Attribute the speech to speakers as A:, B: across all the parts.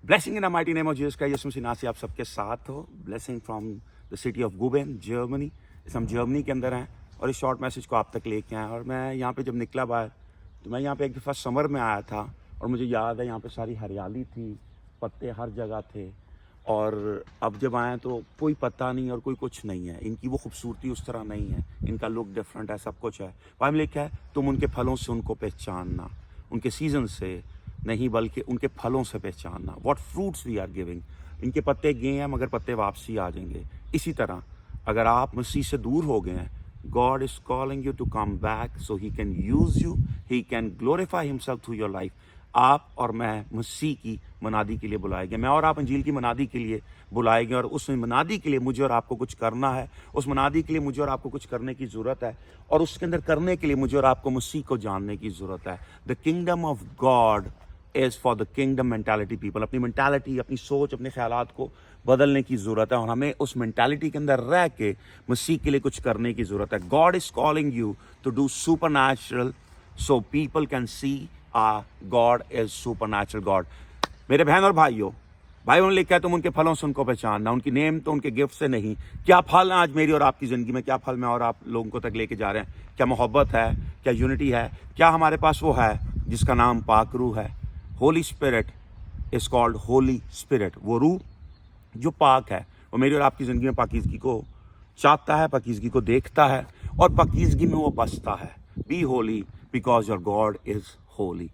A: Blessing in the mighty name of Jesus Christ, यीशु मसीह नाम से आप सबके साथ हो. Blessing from the city of Guben, Germany. इस हम जर्मनी के अंदर हैं और इस शॉर्ट मैसेज को आप तक लेके आए. और मैं यहाँ पे जब निकला बाहर तो मैं यहाँ पे एक दफ़ा समर में आया था और मुझे याद है यहाँ पे सारी हरियाली थी, पत्ते हर जगह थे. और अब जब आए तो कोई पत्ता नहीं और कोई कुछ नहीं है. इनकी वो खूबसूरती उस तरह नहीं है, इनका लुक डिफरेंट है, सब कुछ है. बाइबल में लिखा है तुम उनके फलों से उनको पहचानना, उनके सीजन से नहीं बल्कि उनके फलों से पहचानना. What fruits we are giving. इनके पत्ते गए हैं मगर पत्ते वापसी आ जाएंगे. इसी तरह अगर आप मसीह से दूर हो गए हैं, God is calling you to come back so he can use you, he can glorify himself through your life. आप और मैं मसीह की मनादी के लिए बुलाए गए. मैं और आप अंजील की मनादी के लिए बुलाए गए और उस मनादी के लिए मुझे और आपको कुछ करना है. उस मनादी के लिए मुझे और आपको कुछ करने की ज़रूरत है और उसके अंदर करने के लिए मुझे और आपको मसीह को जानने की ज़रूरत है. The kingdom of God is for the kingdom mentality people. अपनी मेंटालिटी, अपनी सोच, अपने ख्यालात को बदलने की ज़रूरत है और हमें उस मेंटालिटी के अंदर रह के मसीह के लिए कुछ करने की ज़रूरत है. God is calling you to do super natural so people can see God is super natural God. मेरे बहन और भाइयों, बाइबल में लिखा है तुम उनके फलों से उनको पहचानना. उनकी नेम तो उनके गिफ्ट से नहीं. क्या फल आज मेरी और आपकी ज़िंदगी में, क्या फल मैं और आप लोगों को तक लेके जा रहे हैं? क्या मोहब्बत है? क्या यूनिटी है? क्या हमारे पास वो है जिसका नाम पाक रूह है? Holi spirit is called Holi spirit. वो रूह जो पाक है वो मेरी और आपकी ज़िंदगी में पाकीज़गी को चाहता है, पाकीज़गी को देखता है और पाकीज़गी में वो बसता है. Be holy because your God is holy.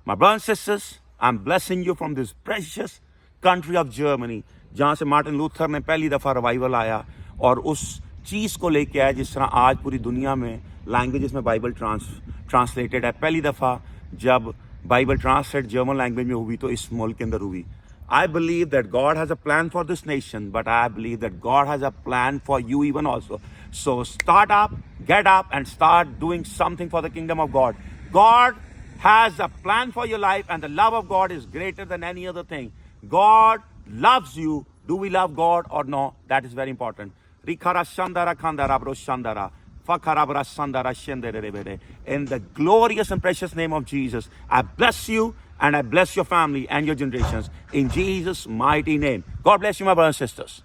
A: My brothers and sisters, I'm blessing you from this precious country of Germany, जहाँ से मार्टिन लूथर ने पहली दफ़ा रिवाइवल आया और उस चीज़ को लेके आया जिस तरह आज पूरी दुनिया में लैंग्वेजेस में बाइबल ट्रांसलेटेड है. पहली दफ़ा जब बाइबल ट्रांसलेट जर्मन लैंग्वेज में हुई तो इस मुल्क के अंदर हुई. I believe that God has a plan for this nation, but I believe that God has a plan for you even also. So start up, get up, and start doing something for the kingdom of God. God has a plan for your life, and the love of God is greater than any other thing. God loves you. Do we love God or no? That is very important. Rikara shandara khandara bro shandara. In the glorious and precious name of Jesus, I bless you and I bless your family and your generations in Jesus' mighty name. God bless you, my brothers and sisters.